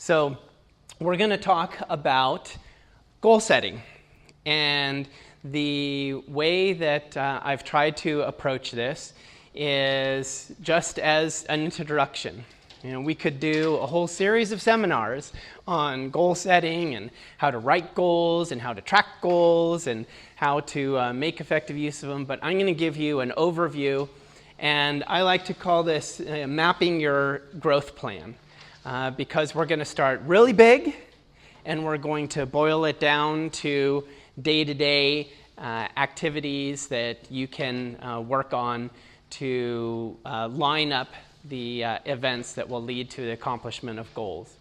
So we're going to talk about goal setting. And the way that I've tried to approach this is just as an introduction. You know, we could do a whole series of seminars on goal setting and how to write goals and how to track goals and how to make effective use of them. But I'm going to give you an overview, and I like to call this mapping your growth plan because we're going to start really big and we're going to boil it down to day-to-day activities that you can work on to line up the events that will lead to the accomplishment of goals.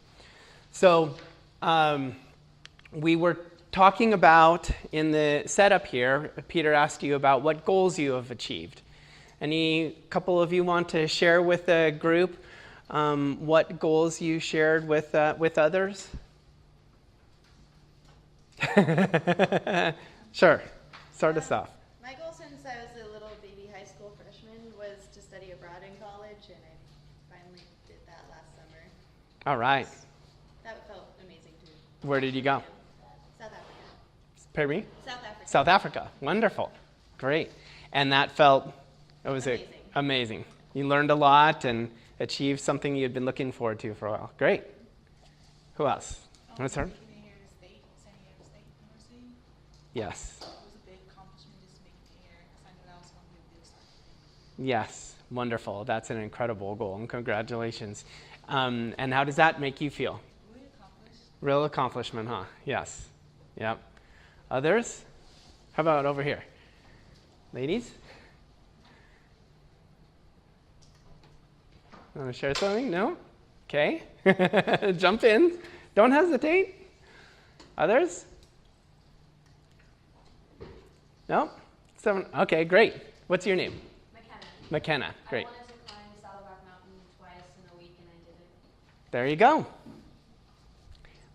So we were talking about, in the setup here, Peter asked you about what goals you have achieved. Any couple of you want to share with the group what goals you shared with others? Sure. Start us off. My goal since I was a little baby high school freshman was to study abroad in college, and I finally did that last summer. All right. That felt amazing too. Where did you go? South Africa. Pardon me? South Africa. South Africa. Wonderful. Great. And that felt, amazing. You learned a lot and achieved something you'd been looking forward to for a while. Great. Who else? Want to start? San Diego State University. Yes. It was a big accomplishment just making it here because I knew that was going to be a big start. Yes. Wonderful. That's an incredible goal, and congratulations. And how does that make you feel? Really accomplished. Real accomplishment, huh? Yes. Yep. Others? How about over here? Ladies? Want to share something? No? Okay. Jump in. Don't hesitate. Others? No? Okay, great. What's your name? McKenna. Great. I wanted to climb Saddleback Mountain twice in a week, and I did it. There you go.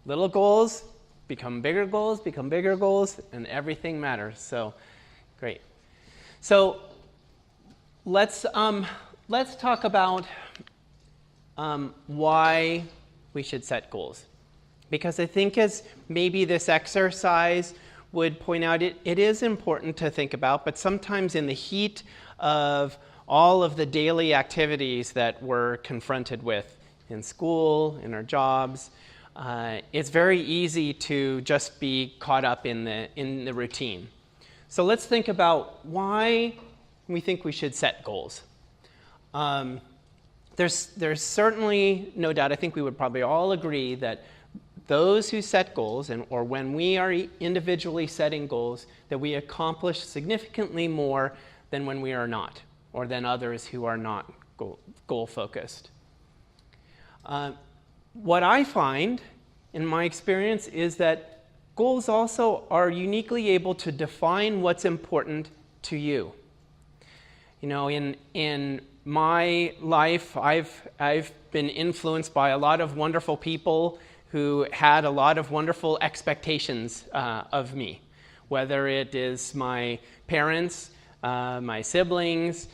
Little goals become bigger goals, and everything matters. So, great. So, let's talk about why we should set goals. Because I think as maybe this exercise would point out, it is important to think about, but sometimes in the heat of all of the daily activities that we're confronted with in school, in our jobs, it's very easy to just be caught up in the routine. So let's think about why we think we should set goals. There's certainly no doubt, I think we would probably all agree that those who set goals, or when we are individually setting goals, that we accomplish significantly more than when we are not, or than others who are not goal-focused. What I find in my experience is that goals also are uniquely able to define what's important to you. You know, in my life, I've been influenced by a lot of wonderful people who had a lot of wonderful expectations of me, whether it is my parents, my siblings,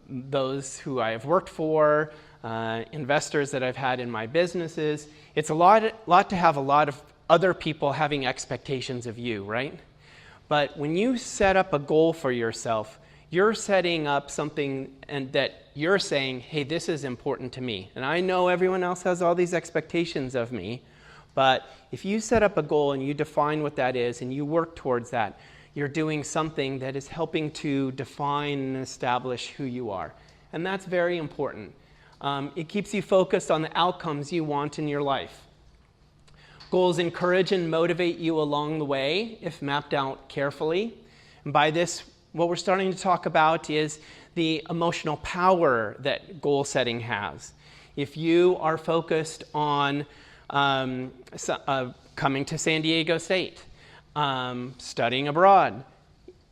those who I have worked for, investors that I've had in my businesses. It's a lot to have a lot of other people having expectations of you, right? But when you set up a goal for yourself, you're setting up something and that you're saying, hey, this is important to me. And I know everyone else has all these expectations of me, but if you set up a goal and you define what that is and you work towards that, you're doing something that is helping to define and establish who you are. And that's very important. It keeps you focused on the outcomes you want in your life. Goals encourage and motivate you along the way if mapped out carefully. And by this, what we're starting to talk about is the emotional power that goal setting has. If you are focused on coming to San Diego State, studying abroad,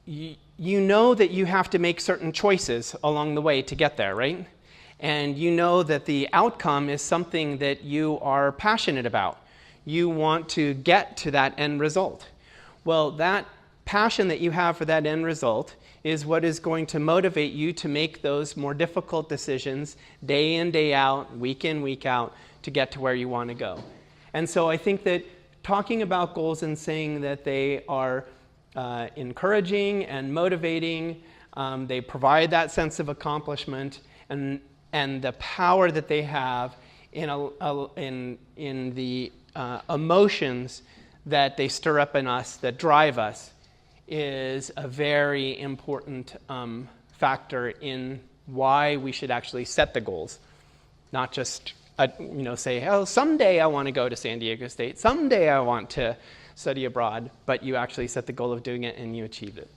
you know that you have to make certain choices along the way to get there, right? And you know that the outcome is something that you are passionate about. You want to get to that end result. Well, that passion that you have for that end result is what is going to motivate you to make those more difficult decisions day in, day out, week in, week out, to get to where you want to go. And so I think that talking about goals and saying that they are encouraging and motivating, they provide that sense of accomplishment, and the power that they have in the emotions that they stir up in us, that drive us, is a very important factor in why we should actually set the goals, not just say, oh, someday I want to go to San Diego State, someday I want to study abroad, but you actually set the goal of doing it and you achieved it.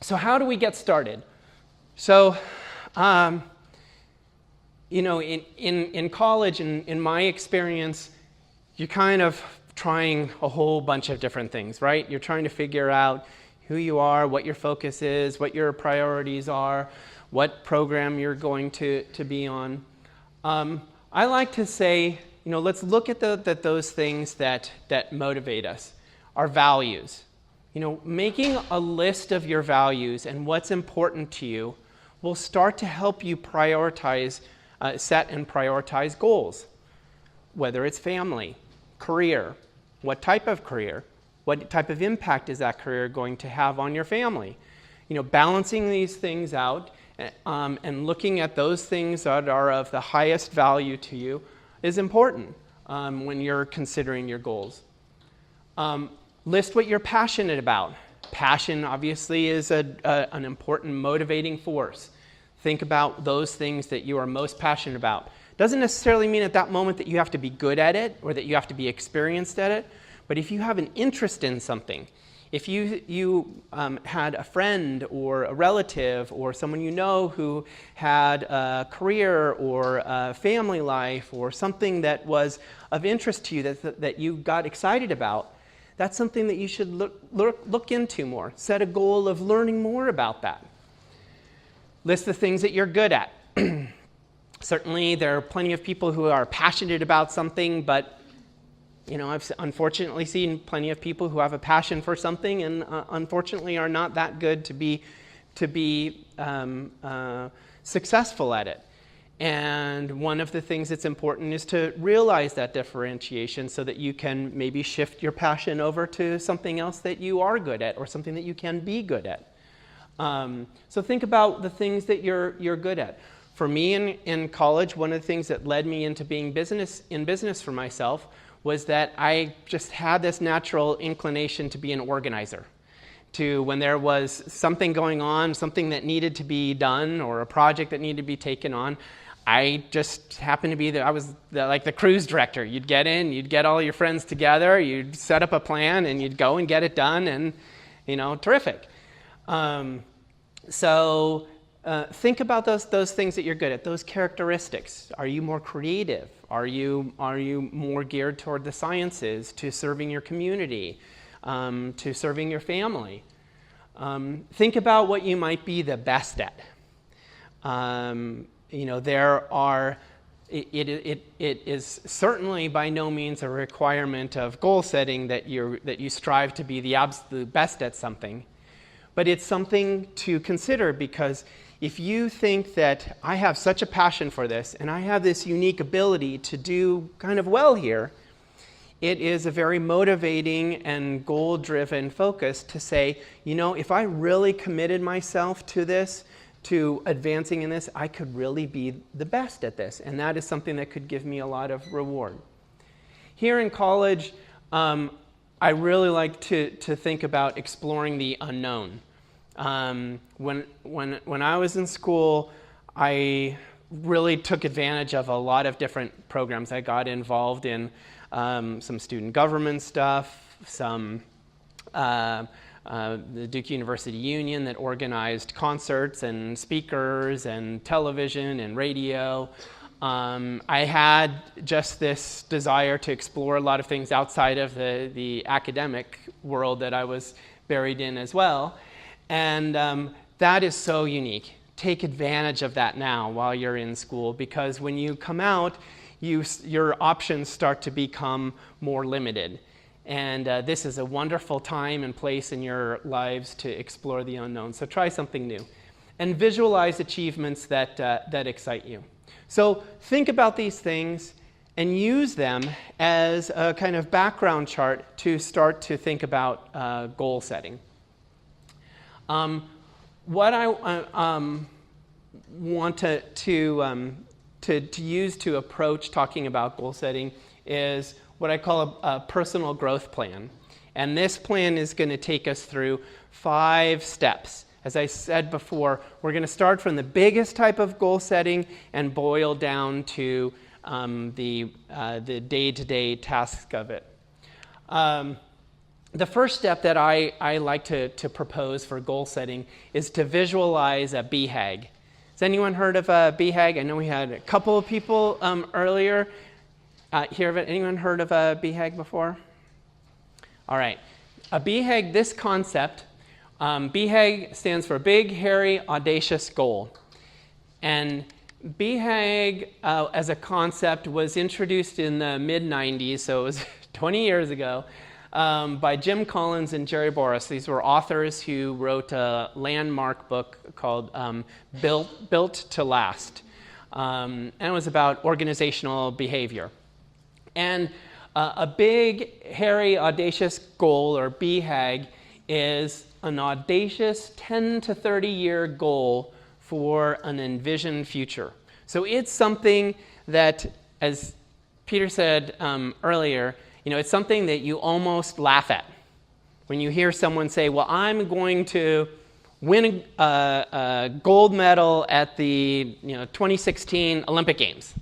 So how do we get started? So, in college, in my experience, you're kind of trying a whole bunch of different things, right? You're trying to figure out who you are, what your focus is, what your priorities are, what program you're going to be on. I like to say, let's look at those things that motivate us, our values. Making a list of your values and what's important to you will start to help you set and prioritize goals, whether it's family, career, what type of career, what type of impact is that career going to have on your family. Balancing these things out and looking at those things that are of the highest value to you is important when you're considering your goals. List what you're passionate about. Passion, obviously, is an important motivating force. Think about those things that you are most passionate about. Doesn't necessarily mean at that moment that you have to be good at it or that you have to be experienced at it, but if you have an interest in something, if you had a friend or a relative or someone you know who had a career or a family life or something that was of interest to you that you got excited about, that's something that you should look into more. Set a goal of learning more about that. List the things that you're good at. Certainly, there are plenty of people who are passionate about something, but I've unfortunately seen plenty of people who have a passion for something and unfortunately are not that good to be successful at it. And one of the things that's important is to realize that differentiation so that you can maybe shift your passion over to something else that you are good at or something that you can be good at. So think about the things that you're good at. For me in college, one of the things that led me into being in business for myself was that I just had this natural inclination to be an organizer. When there was something going on, something that needed to be done, or a project that needed to be taken on, I just happened to be there. I was like the cruise director. You'd get in, you'd get all your friends together, you'd set up a plan, and you'd go and get it done, and terrific. So think about those things that you're good at, those characteristics. Are you more creative? Are you more geared toward the sciences, to serving your community, to serving your family? Think about what you might be the best at. It is certainly by no means a requirement of goal setting that you strive to be the absolute best at something, but it's something to consider, because if you think that I have such a passion for this and I have this unique ability to do kind of well here, it is a very motivating and goal-driven focus to say, if I really committed myself to this, to advancing in this, I could really be the best at this. And that is something that could give me a lot of reward. Here in college, I really like to think about exploring the unknown. When I was in school, I really took advantage of a lot of different programs. I got involved in some student government stuff, the Duke University Union that organized concerts and speakers and television and radio. I had just this desire to explore a lot of things outside of the academic world that I was buried in as well. And that is so unique. Take advantage of that now while you're in school, because when you come out, your options start to become more limited. And this is a wonderful time and place in your lives to explore the unknown. So try something new. And visualize achievements that excite you. So think about these things and use them as a kind of background chart to start to think about goal setting. What I want to use to approach talking about goal setting is what I call a personal growth plan. And this plan is going to take us through 5 steps. As I said before, we're going to start from the biggest type of goal setting and boil down to the day-to-day tasks of it. The first step that I like to propose for goal setting is to visualize a Behague. Has anyone heard of a Behague? I know we had a couple of people earlier hear of it. Anyone heard of a Behague before? All right. A Behague, this concept, Behague stands for Big, Hairy, Audacious Goal. And Behague, as a concept, was introduced in the mid-90s, so it was 20 years ago, by Jim Collins and Jerry Boris. These were authors who wrote a landmark book called Built to Last. And it was about organizational behavior. And a big, hairy, audacious goal, or BHAG, is an audacious 10 to 30-year goal for an envisioned future. So it's something that, as Peter said earlier, it's something that you almost laugh at. When you hear someone say, well, I'm going to win a gold medal at the 2016 Olympic Games.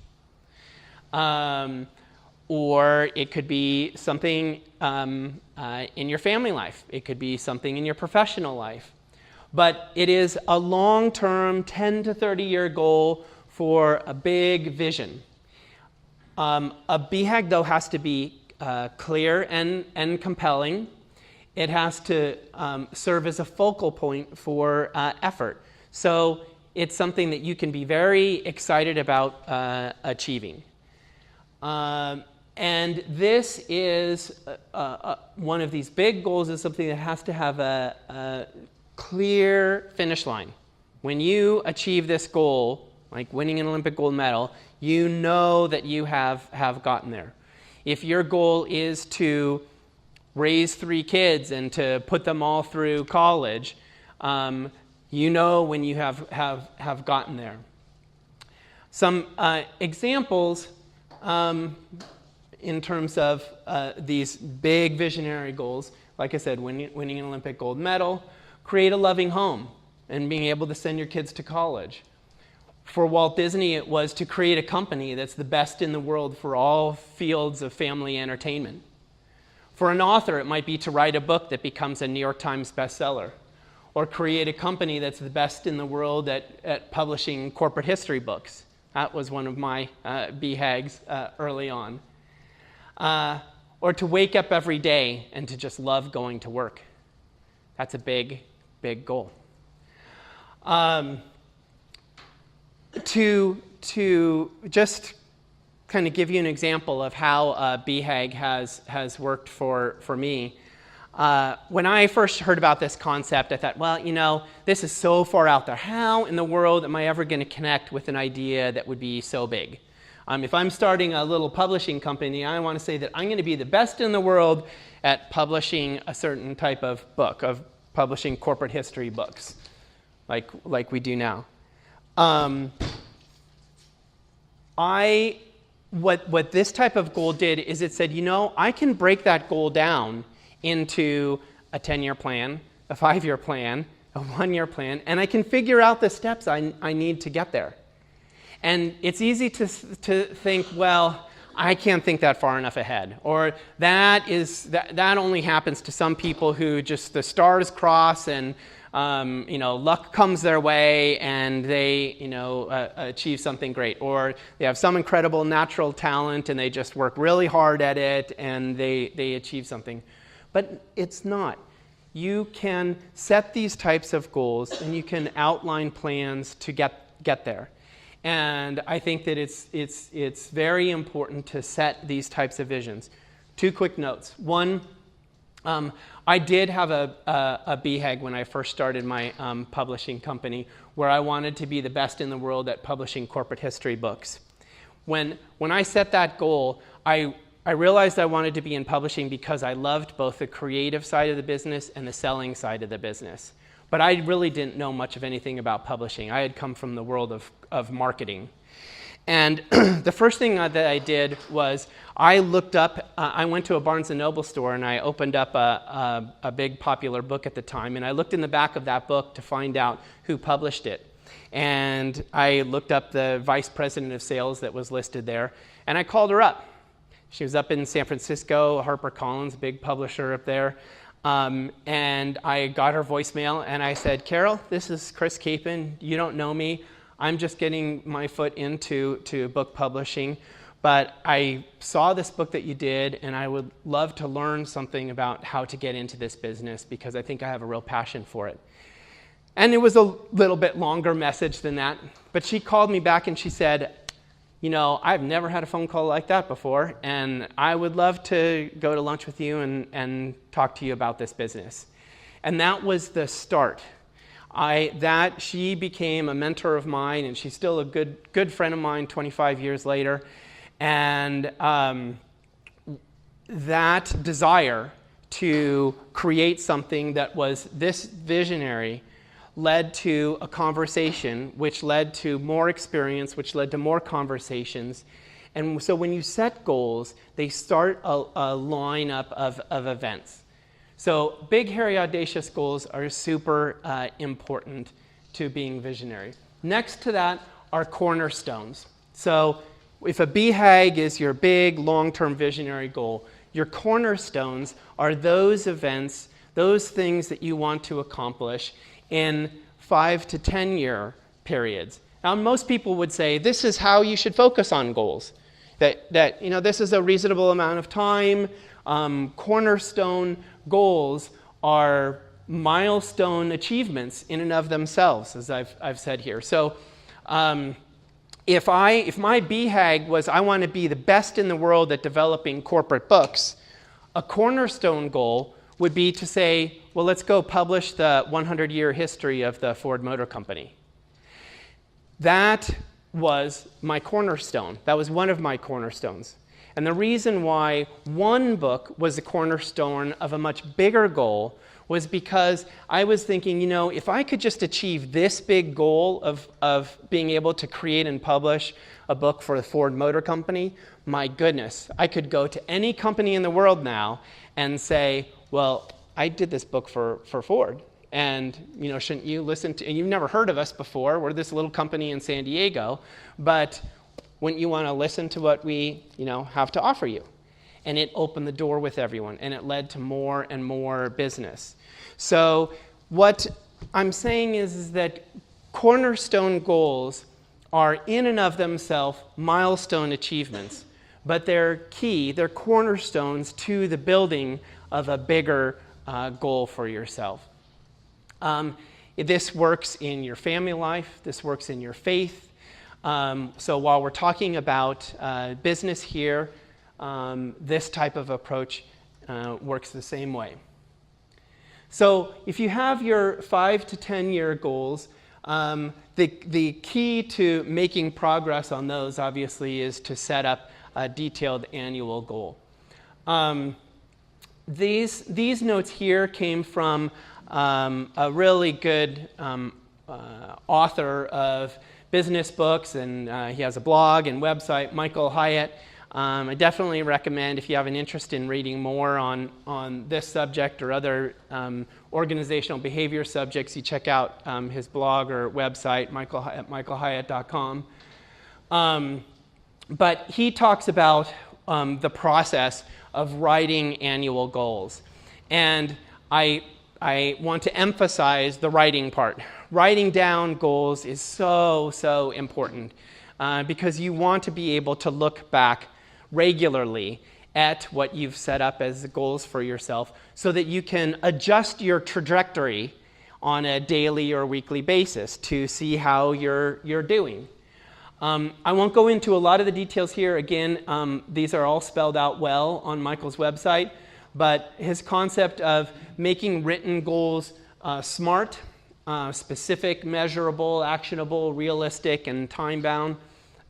Or it could be something in your family life. It could be something in your professional life. But it is a long-term, 10 to 30-year goal for a big vision. A BHAG, though, has to be clear and compelling. It has to serve as a focal point for effort. So it's something that you can be very excited about achieving. And this is one of these big goals, is something that has to have a clear finish line. When you achieve this goal, like winning an Olympic gold medal, you know that you have gotten there. If your goal is to raise 3 kids and to put them all through college, you know when you have gotten there. Some examples in terms of these big visionary goals, like I said, winning an Olympic gold medal, create a loving home and being able to send your kids to college. For Walt Disney, it was to create a company that's the best in the world for all fields of family entertainment. For an author, it might be to write a book that becomes a New York Times bestseller, or create a company that's the best in the world at publishing corporate history books. That was one of my BHAGs early on. Or to wake up every day and to just love going to work. That's a big, big goal. To just kind of give you an example of how BHAG has worked for me, when I first heard about this concept, I thought, well, this is so far out there. How in the world am I ever going to connect with an idea that would be so big? If I'm starting a little publishing company, I want to say that I'm going to be the best in the world at publishing a certain type of book, of publishing corporate history books, like we do now. What this type of goal did is it said, I can break that goal down into a 10-year plan, a 5-year plan, a 1-year plan, and I can figure out the steps I need to get there. And it's easy to think, well, I can't think that far enough ahead, or that only happens to some people who just the stars cross and luck comes their way and they achieve something great, or they have some incredible natural talent and they just work really hard at it and they achieve something. But it's not. You can set these types of goals and you can outline plans to get there. And I think that it's very important to set these types of visions. 2 quick notes. One, I did have a BHAG when I first started my publishing company, where I wanted to be the best in the world at publishing corporate history books. When I set that goal, I realized I wanted to be in publishing because I loved both the creative side of the business and the selling side of the business. But I really didn't know much of anything about publishing. I had come from the world of marketing. And the first thing that I did was I looked up, I went to a Barnes & Noble store and I opened up a big popular book at the time, and I looked in the back of that book to find out who published it. And I looked up the vice president of sales that was listed there, and I called her up. She was up in San Francisco, HarperCollins, big publisher up there. And I got her voicemail and I said, Carol, this is Chris Capon. You don't know me. I'm just getting my foot into book publishing. But I saw this book that you did, and I would love to learn something about how to get into this business because I think I have a real passion for it. And it was a little bit longer message than that. But she called me back and she said, you know, I've never had a phone call like that before, and I would love to go to lunch with you and talk to you about this business. And that was the start. She became a mentor of mine, and she's still a good friend of mine 25 years later. And that desire to create something that was this visionary led to a conversation, which led to more experience, which led to more conversations. And so when you set goals, they start a lineup of events. So big, hairy, audacious goals are super important to being visionary. Next to that are cornerstones. So if a Behague is your big, long-term visionary goal, your cornerstones are those events, those things that you want to accomplish in 5 to 10 year periods. Now, most people would say this is how you should focus on goals. That you know, this is a reasonable amount of time. Cornerstone goals are milestone achievements in and of themselves, as I've said here. So, if my Behague was I want to be the best in the world at developing corporate books, a cornerstone goal would be to say, well, let's go publish the 100-year history of the Ford Motor Company. That was my cornerstone. That was one of my cornerstones. And the reason why one book was a cornerstone of a much bigger goal was because I was thinking, you know, if I could just achieve this big goal of being able to create and publish a book for the Ford Motor Company, my goodness, I could go to any company in the world now and say, well, I did this book for Ford, and you know, shouldn't you listen to? And you've never heard of us before. We're this little company in San Diego, but wouldn't you want to listen to what we, you know, have to offer you? And it opened the door with everyone, and it led to more and more business. So what I'm saying is that cornerstone goals are in and of themselves milestone achievements, but they're key, they're cornerstones to the building of a bigger goal for yourself. This works in your family life, this works in your faith. So while we're talking about business here, this type of approach works the same way. So if you have your 5 to 10 year goals, the key to making progress on those obviously is to set up a detailed annual goal. These notes here came from a really good author of business books, and he has a blog and website, Michael Hyatt. I definitely recommend, if you have an interest in reading more on this subject or other organizational behavior subjects, you check out his blog or website, michaelhyatt.com. But he talks about the process of writing annual goals. And I want to emphasize the writing part. Writing down goals is so important because you want to be able to look back regularly at what you've set up as goals for yourself so that you can adjust your trajectory on a daily or weekly basis to see how you're doing. I won't go into a lot of the details here. Again, these are all spelled out well on Michael's website, but his concept of making written goals smart specific, measurable, actionable, realistic, and time-bound.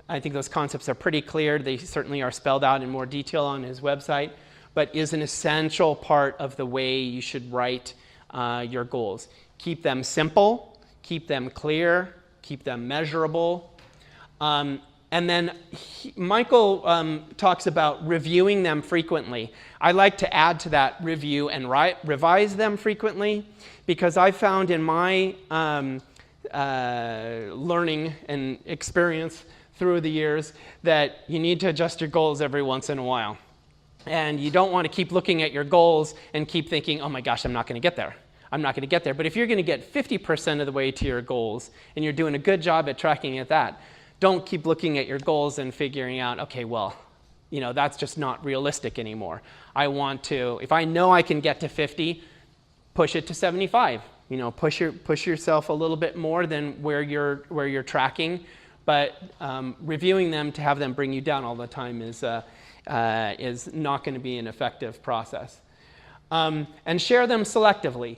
I think those concepts are pretty clear. They certainly are spelled out in more detail on his website, but is an essential part of the way you should write your goals. Keep them simple, keep them clear, keep them measurable. And then Michael talks about reviewing them frequently. I like to add to that review and revise them frequently, because I found in my learning and experience through the years that you need to adjust your goals every once in a while. And you don't want to keep looking at your goals and keep thinking, oh my gosh, I'm not going to get there. I'm not going to get there. But if you're going to get 50% of the way to your goals and you're doing a good job at tracking at that, don't keep looking at your goals and figuring out, okay, well, that's just not realistic anymore. I want to, if I know I can get to 50, push it to 75. Push yourself a little bit more than where you're tracking. But reviewing them to have them bring you down all the time is not going to be an effective process. And share them selectively.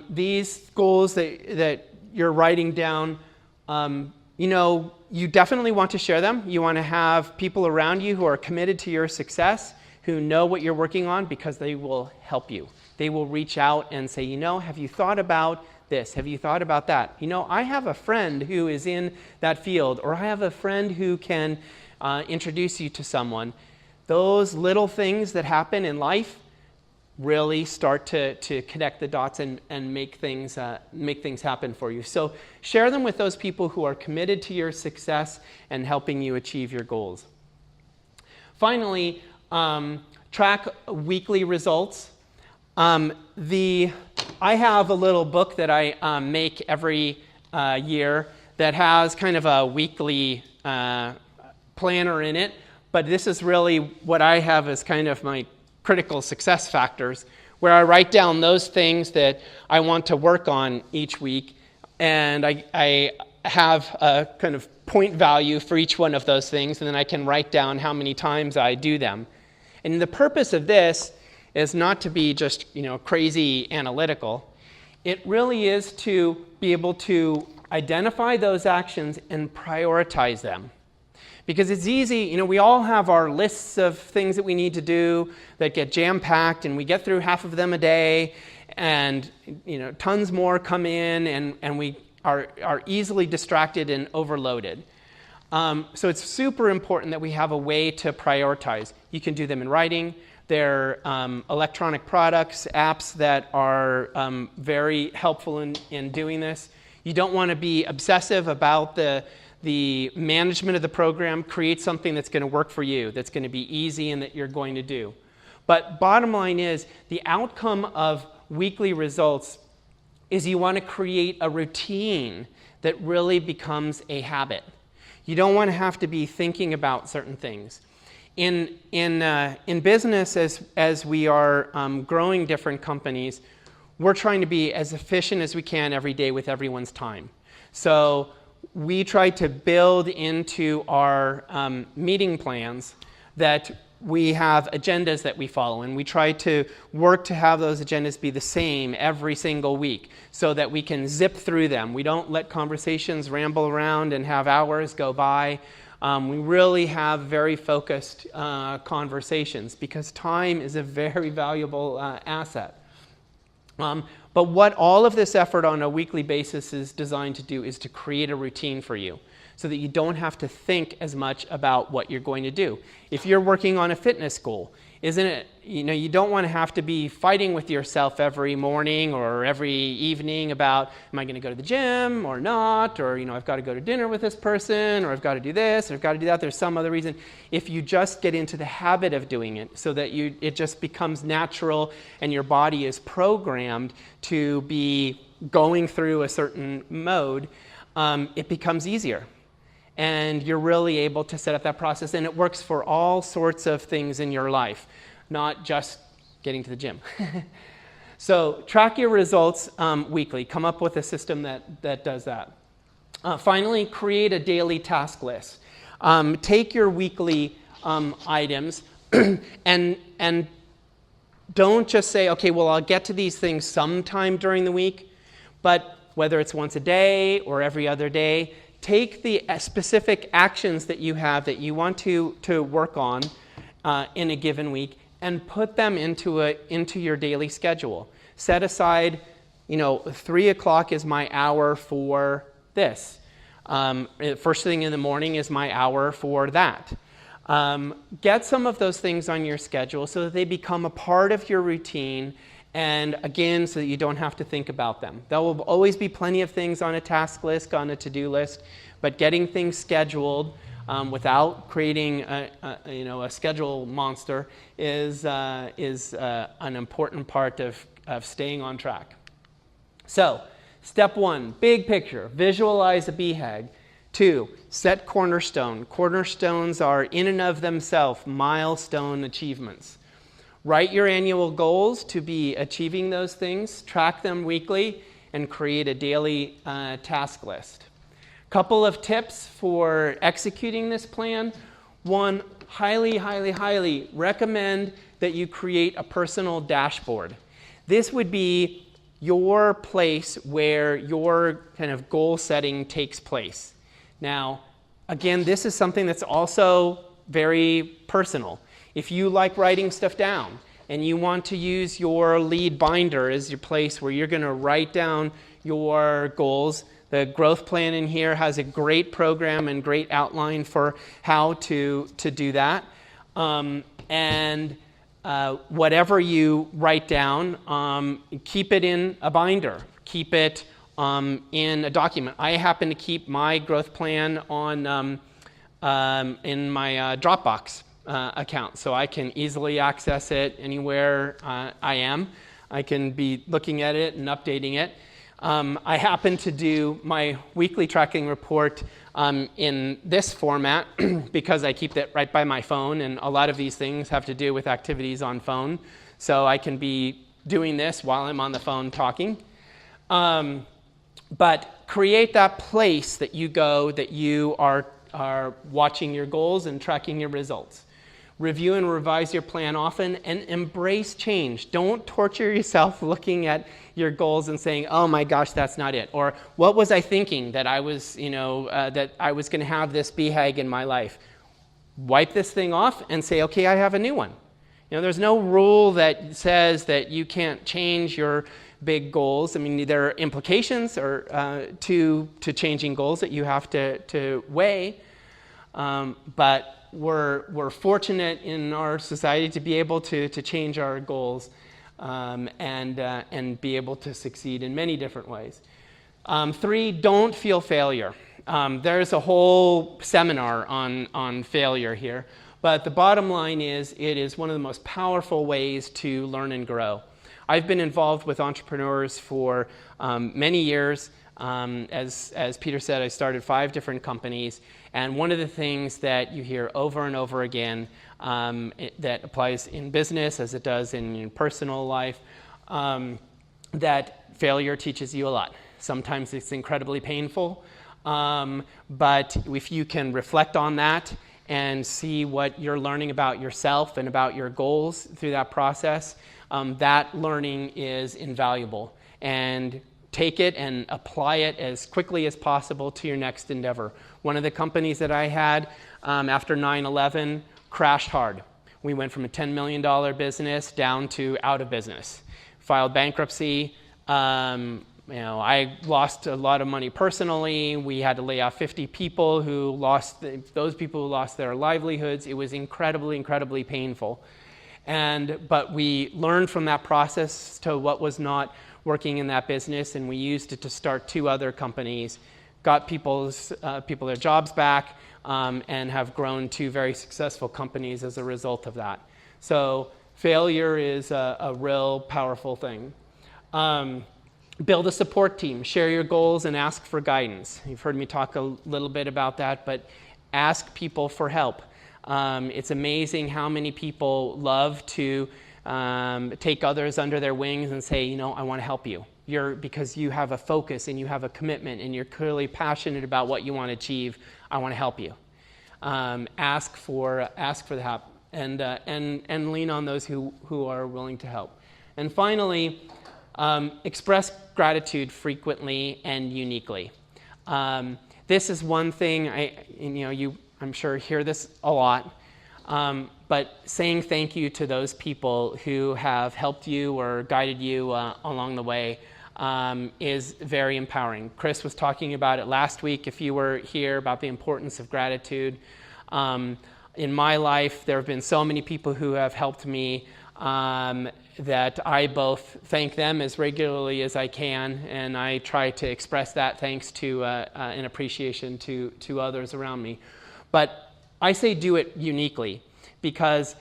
These goals that you're writing down, you definitely want to share them. You want to have people around you who are committed to your success, who know what you're working on, because they will help you. They will reach out and say, have you thought about this? Have you thought about that? I have a friend who is in that field, or I have a friend who can introduce you to someone. Those little things that happen in life really start to connect the dots and make things happen for you. So share them with those people who are committed to your success and helping you achieve your goals. Finally, track weekly results. I have a little book that I make every year that has kind of a weekly planner in it, but this is really what I have as kind of my critical success factors, where I write down those things that I want to work on each week, and I have a kind of point value for each one of those things, and then I can write down how many times I do them. And the purpose of this is not to be just crazy analytical. It really is to be able to identify those actions and prioritize them. Because it's easy, we all have our lists of things that we need to do that get jam-packed, and we get through half of them a day, and tons more come in, and we are easily distracted and overloaded. So it's super important that we have a way to prioritize. You can do them in writing. There are electronic products, apps that are very helpful in doing this. You don't want to be obsessive about the management of the program. Create something that's going to work for you, that's going to be easy and that you're going to do. But bottom line is, the outcome of weekly results is you want to create a routine that really becomes a habit. You don't want to have to be thinking about certain things. In business, as we are growing different companies, we're trying to be as efficient as we can every day with everyone's time. So we try to build into our meeting plans that we have agendas that we follow, and we try to work to have those agendas be the same every single week so that we can zip through them. We don't let conversations ramble around and have hours go by. We really have very focused conversations, because time is a very valuable asset. But what all of this effort on a weekly basis is designed to do is to create a routine for you, so that you don't have to think as much about what you're going to do. If you're working on a fitness goal, isn't it, you don't want to have to be fighting with yourself every morning or every evening about, am I going to go to the gym or not? Or, I've got to go to dinner with this person, or I've got to do this, or I've got to do that. There's some other reason. If you just get into the habit of doing it so that it just becomes natural and your body is programmed to be going through a certain mode, it becomes easier. And you're really able to set up that process. And it works for all sorts of things in your life, not just getting to the gym. So track your results weekly. Come up with a system that does that. Finally, create a daily task list. Take your weekly items and don't just say, okay, well, I'll get to these things sometime during the week, but whether it's once a day or every other day. Take the specific actions that you have that you want to work on in a given week and put them into your daily schedule. Set aside, 3 o'clock is my hour for this. First thing in the morning is my hour for that. Get some of those things on your schedule so that they become a part of your routine, and again, so that you don't have to think about them. There will always be plenty of things on a task list, on a to-do list, but getting things scheduled without creating a schedule monster is an important part of staying on track. So, step 1, big picture, visualize a BHAG. 2, set Cornerstone. Cornerstones are in and of themselves milestone achievements. Write your annual goals to be achieving those things, track them weekly, and create a daily task list. Couple of tips for executing this plan. 1, highly recommend that you create a personal dashboard. This would be your place where your kind of goal setting takes place. Now, again, this is something that's also very personal. If you like writing stuff down and you want to use your lead binder as your place where you're going to write down your goals, the growth plan in here has a great program and great outline for how to do that. Whatever you write down, keep it in a binder. Keep it in a document. I happen to keep my growth plan on in my Dropbox account, so I can easily access it anywhere I am. I can be looking at it and updating it. I happen to do my weekly tracking report in this format because I keep it right by my phone, and a lot of these things have to do with activities on phone, so I can be doing this while I'm on the phone talking. But create that place that you go, that you are watching your goals and tracking your results. Review and revise your plan often, and embrace change. Don't torture yourself looking at your goals and saying, "Oh my gosh, that's not it," or "What was I thinking that I was, that I was going to have this BHAG in my life?" Wipe this thing off and say, "Okay, I have a new one." There's no rule that says that you can't change your big goals. I mean, there are implications to changing goals that you have to weigh, but we're fortunate in our society to be able to change our goals and be able to succeed in many different ways. 3, don't feel failure. There's a whole seminar on failure here, but the bottom line is it is one of the most powerful ways to learn and grow. I've been involved with entrepreneurs for many years. As Peter said, I started 5 different companies, and one of the things that you hear over and over again that applies in business as it does in your personal life, that failure teaches you a lot. Sometimes it's incredibly painful, but if you can reflect on that and see what you're learning about yourself and about your goals through that process, that learning is invaluable. And take it and apply it as quickly as possible to your next endeavor. One of the companies that I had after 9/11 crashed hard. We went from a $10 million business down to out of business. Filed bankruptcy. I lost a lot of money personally. We had to lay off 50 people those people who lost their livelihoods. It was incredibly painful. But we learned from that process to what was not working in that business, and we used it to start 2 other companies, got people their jobs back, and have grown 2 very successful companies as a result of that. So failure is a real powerful thing. Build a support team. Share your goals and ask for guidance. You've heard me talk a little bit about that, but ask people for help. It's amazing how many people love to take others under their wings and say, I want to help you. Because you have a focus and you have a commitment and you're clearly passionate about what you want to achieve. I want to help you. Ask for the help and lean on those who are willing to help. And finally, Express gratitude frequently and uniquely. This is one thing I'm sure hear this a lot, but saying thank you to those people who have helped you or guided you along the way is very empowering. Chris was talking about it last week, if you were here, about the importance of gratitude. In my life, there have been so many people who have helped me that I both thank them as regularly as I can, and I try to express that thanks to and appreciation to others around me. But I say do it uniquely, because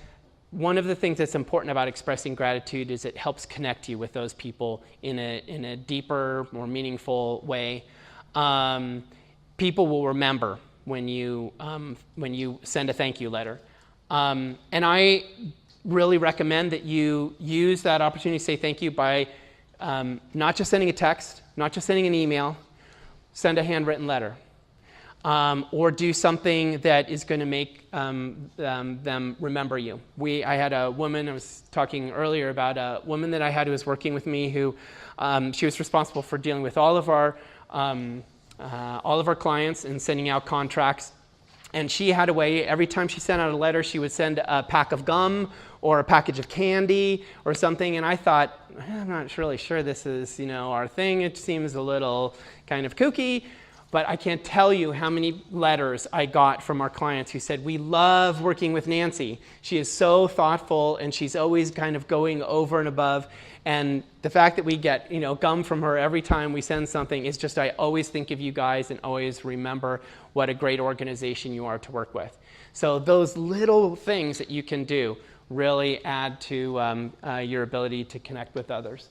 one of the things that's important about expressing gratitude is it helps connect you with those people in a deeper, more meaningful way. People will remember when you send a thank you letter. And I really recommend that you use that opportunity to say thank you by not just sending a text, not just sending an email, send a handwritten letter. Or do something that is going to make them remember you. I had a woman, I was talking earlier about a woman that I had who was working with me who she was responsible for dealing with all of our clients and sending out contracts. And she had a way, every time she sent out a letter, she would send a pack of gum or a package of candy or something. And I thought, I'm not really sure this is, our thing. It seems a little kind of kooky. But I can't tell you how many letters I got from our clients who said, we love working with Nancy. She is so thoughtful, and she's always kind of going over and above. And the fact that we get, gum from her every time we send something is just, I always think of you guys and always remember what a great organization you are to work with. So those little things that you can do really add to your ability to connect with others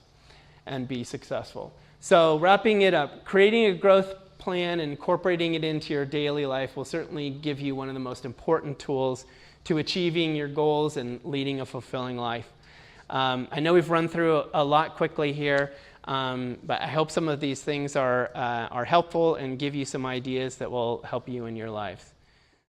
and be successful. So wrapping it up, creating a growth plan and incorporating it into your daily life will certainly give you one of the most important tools to achieving your goals and leading a fulfilling life. I know we've run through a lot quickly here, but I hope some of these things are helpful and give you some ideas that will help you in your lives.